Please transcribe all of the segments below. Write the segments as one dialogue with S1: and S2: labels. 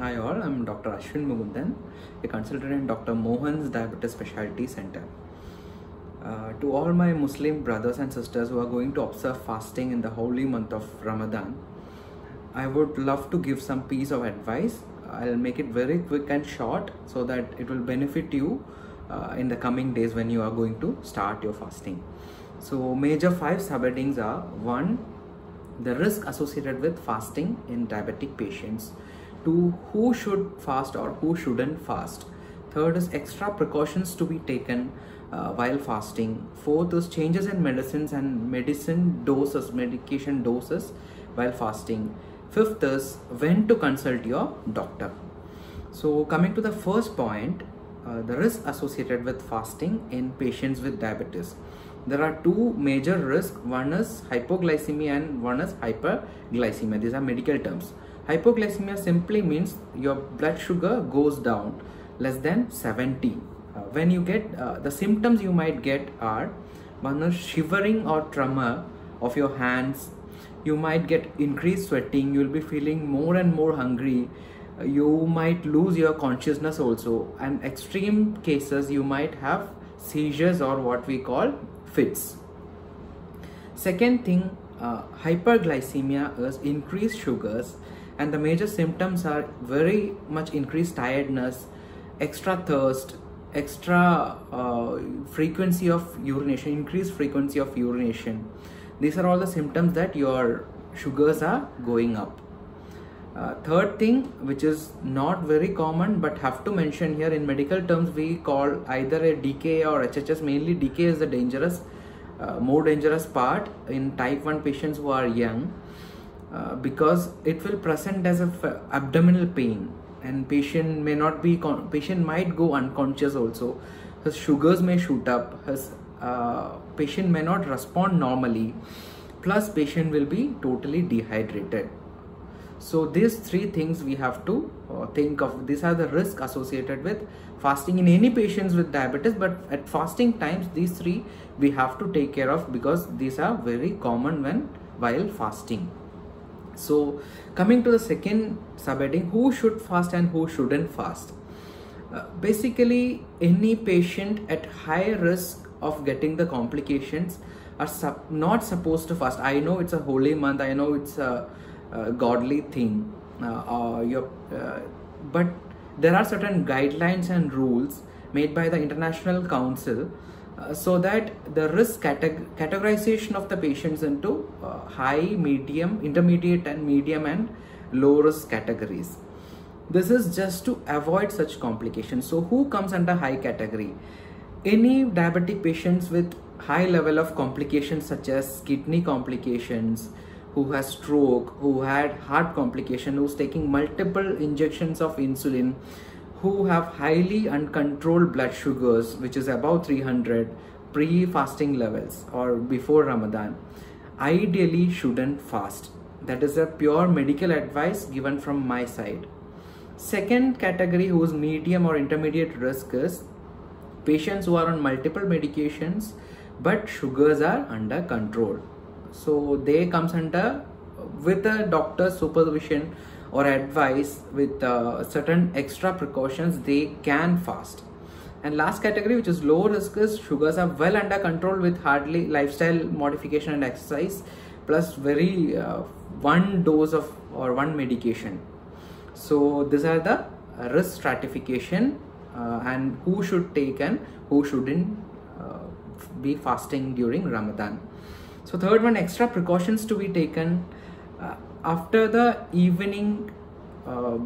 S1: Hi all, I'm Dr. Ashwin Mugundan, a consultant in Dr. Mohan's Diabetes Specialty Center. To all my Muslim brothers and sisters who are going to observe fasting in the holy month of Ramadan, I would love to give some piece of advice. I'll make it very quick and short so that it will benefit you in the coming days when you are going to start your fasting. So major 5 subheadings are: 1. The risk associated with fasting in diabetic patients. 2. Who should fast or who shouldn't fast. 3rd is extra precautions to be taken while fasting. 4th is changes in medicines and medication doses while fasting. 5th is when to consult your doctor. So coming to the first point, the risk associated with fasting in patients with diabetes. There are 2 major risks. One is hypoglycemia and one is hyperglycemia. These are medical terms. Hypoglycemia simply means your blood sugar goes down less than 70. When you get the symptoms you might get are: one is shivering or tremor of your hands. You might get increased sweating. You will be feeling more and more hungry. You might lose your consciousness also, and extreme cases you might have seizures or what we call fits. Second thing, hyperglycemia is increased sugars, and the major symptoms are very much increased tiredness, extra thirst, extra frequency of urination, increased frequency of urination. These are all the symptoms that your sugars are going up. Third thing, which is not very common but have to mention here, in medical terms we call either a DKA or HHS. Mainly DKA is the dangerous, more dangerous part in type 1 patients who are young, because it will present as a abdominal pain, and patient might go unconscious also. His sugars may shoot up, his patient may not respond normally, plus patient will be totally dehydrated. So these 3 things we have to think of. These are the risks associated with fasting in any patients with diabetes, but at fasting times these 3 we have to take care of because these are very common while fasting. So coming to the second subheading, who should fast and who shouldn't fast. Basically any patient at high risk of getting the complications are not supposed to fast. I know it's a holy month, I know it's a godly thing, but there are certain guidelines and rules made by the International Council so that the risk categorization of the patients into high, medium, intermediate and medium and low risk categories. This is just to avoid such complications. So who comes under high category? Any diabetic patients with high level of complications such as kidney complications, who has stroke, who had heart complication, who's taking multiple injections of insulin, who have highly uncontrolled blood sugars which is above 300 pre-fasting levels or before Ramadan, ideally shouldn't fast. That is a pure medical advice given from my side. Second category, whose medium or intermediate risk, is patients who are on multiple medications but sugars are under control. So they comes under, with a doctor's supervision or advice, with certain extra precautions, they can fast. And last category, which is low risk, is sugars are well under control with hardly lifestyle modification and exercise plus very one dose of or one medication. So these are the risk stratification and who should take and who shouldn't be fasting during Ramadan. So third one, extra precautions to be taken after the evening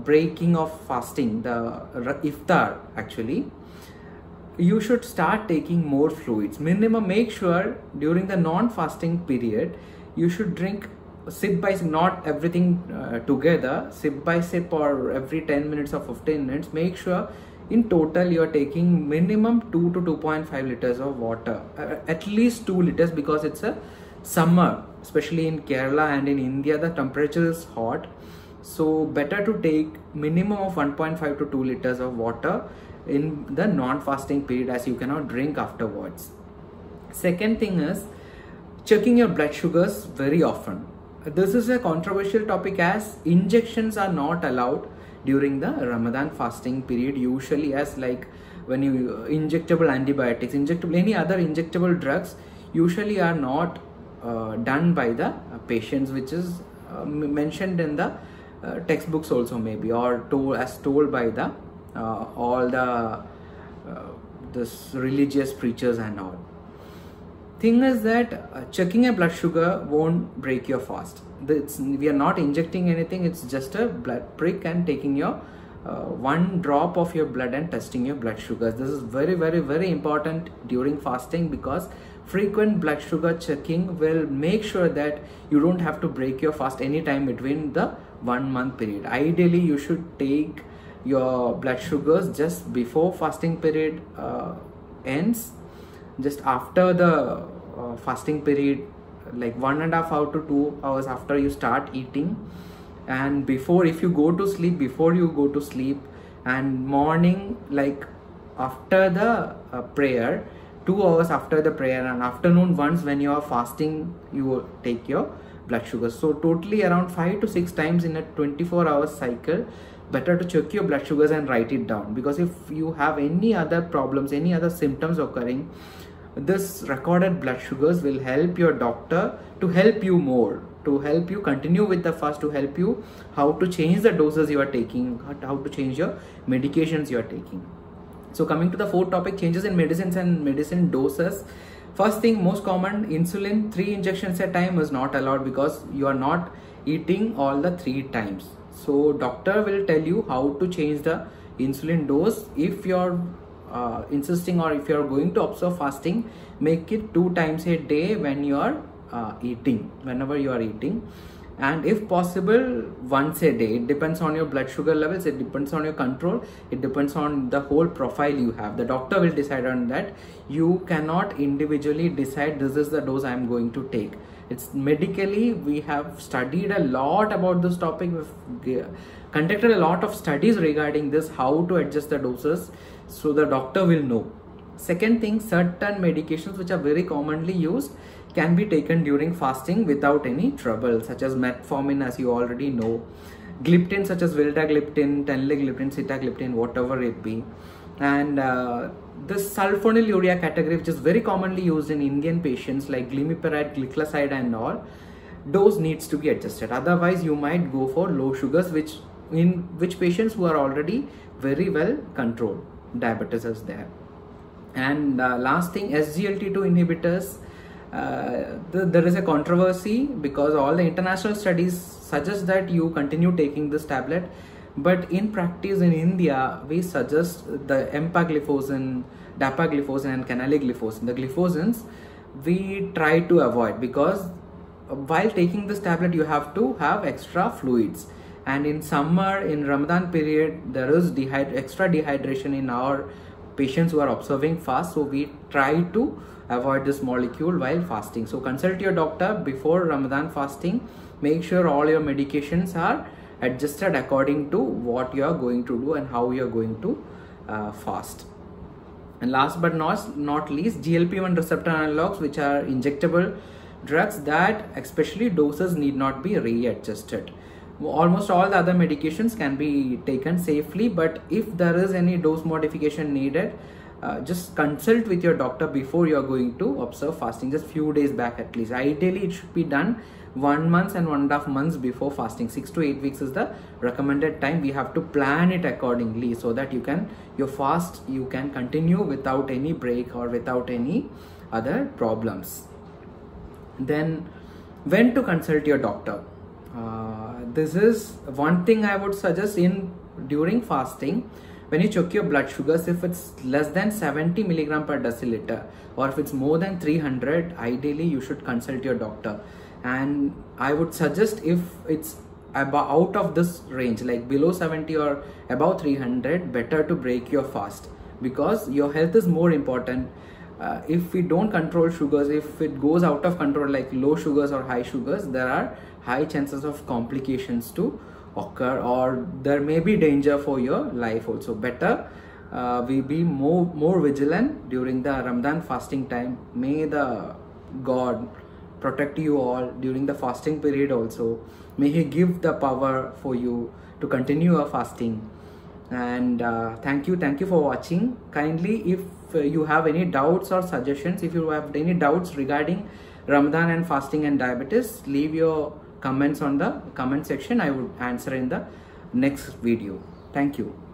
S1: breaking of fasting, the iftar actually. You should start taking more fluids. Minimum, make sure during the non-fasting period you should drink sip by sip, not everything together, sip by sip or every 10 minutes or 15 minutes. Make sure in total you are taking minimum 2 to 2.5 liters of water, at least 2 liters, because it's a summer, especially in Kerala and in India the temperature is hot, so better to take minimum of 1.5 to 2 liters of water in the non-fasting period, as you cannot drink afterwards. Second thing is checking your blood sugars very often. This is a controversial topic as injections are not allowed during the Ramadan fasting period, usually as like when you injectable antibiotics, injectable any other injectable drugs usually are not done by the patients, which is mentioned in the textbooks also maybe, or told by the all the this religious preachers and all. Thing is that checking a blood sugar won't break your fast. We are not injecting anything, it's just a blood prick and taking your one drop of your blood and testing your blood sugars. This is very important during fasting, because frequent blood sugar checking will make sure that you don't have to break your fast anytime between the 1 month period. Ideally, you should take your blood sugars just before fasting period ends, just after the fasting period, like 1.5 hours to 2 hours after you start eating, and before, if you go to sleep, before you go to sleep, and morning, like after the prayer, 2 hours after the prayer, and afternoon once when you are fasting, you will take your blood sugar. So totally around 5 to 6 times in a 24-hour cycle, better to check your blood sugars and write it down, because if you have any other problems, any other symptoms occurring, this recorded blood sugars will help your doctor to help you more, to help you continue with the fast, to help you how to change the doses you are taking, how to change your medications you are taking. So coming to the fourth topic, changes in medicines and medicine doses. First thing, most common, insulin 3 injections a time is not allowed, because you are not eating all the 3 times. So doctor will tell you how to change the insulin dose. If you're insisting, or if you're going to observe fasting, make it 2 times a day when you are eating, whenever you are eating, and if possible once a day. It depends on your blood sugar levels, it depends on your control, it depends on the whole profile you have. The doctor will decide on that. You cannot individually decide this is the dose I am going to take. It's medically, we have studied a lot about this topic, we've conducted a lot of studies regarding this, how to adjust the doses, so the doctor will know. Second thing, certain medications which are very commonly used can be taken during fasting without any trouble, such as metformin, as you already know, gliptin such as vildagliptin, teneligliptin, sitagliptin, whatever it be, and this sulfonylurea category, which is very commonly used in Indian patients, like glimepiride, gliclazide and all, dose needs to be adjusted. Otherwise, you might go for low sugars, which patients who are already very well controlled, diabetes is there. And last thing, SGLT2 inhibitors. There is a controversy, because all the international studies suggest that you continue taking this tablet, but in practice in India, we suggest the empagliflozin, dapagliflozin and canagliflozin. The gliflozins we try to avoid, because while taking this tablet you have to have extra fluids, and in summer, in Ramadan period, there is extra dehydration in our patients who are observing fast, so we try to avoid this molecule while fasting. So consult your doctor before Ramadan fasting. Make sure all your medications are adjusted according to what you are going to do and how you are going to fast. And last but not least, GLP-1 receptor analogs, which are injectable drugs, that especially doses need not be readjusted. Almost all the other medications can be taken safely, but if there is any dose modification needed, just consult with your doctor before you are going to observe fasting, just few days back at least. Ideally, it should be done 1 month and 1.5 months before fasting. 6 to 8 weeks is the recommended time. We have to plan it accordingly, so that your fast you can continue without any break or without any other problems. Then, when to consult your doctor? This is one thing I would suggest during fasting. When you check your blood sugars, if it's less than 70 milligram per deciliter, or if it's more than 300, ideally you should consult your doctor. And I would suggest, if it's out of this range, like below 70 or above 300, better to break your fast, because your health is more important. If we don't control sugars, if it goes out of control, like low sugars or high sugars, there are high chances of complications to occur, or there may be danger for your life also. Better we be more vigilant during the Ramadan fasting time. May the God protect you all during the fasting period also. May He give the power for you to continue your fasting. And thank you for watching. Kindly, if you have any doubts or suggestions, if you have any doubts regarding Ramadan and fasting and diabetes, leave your comments on the comment section. I would answer in the next video. Thank you.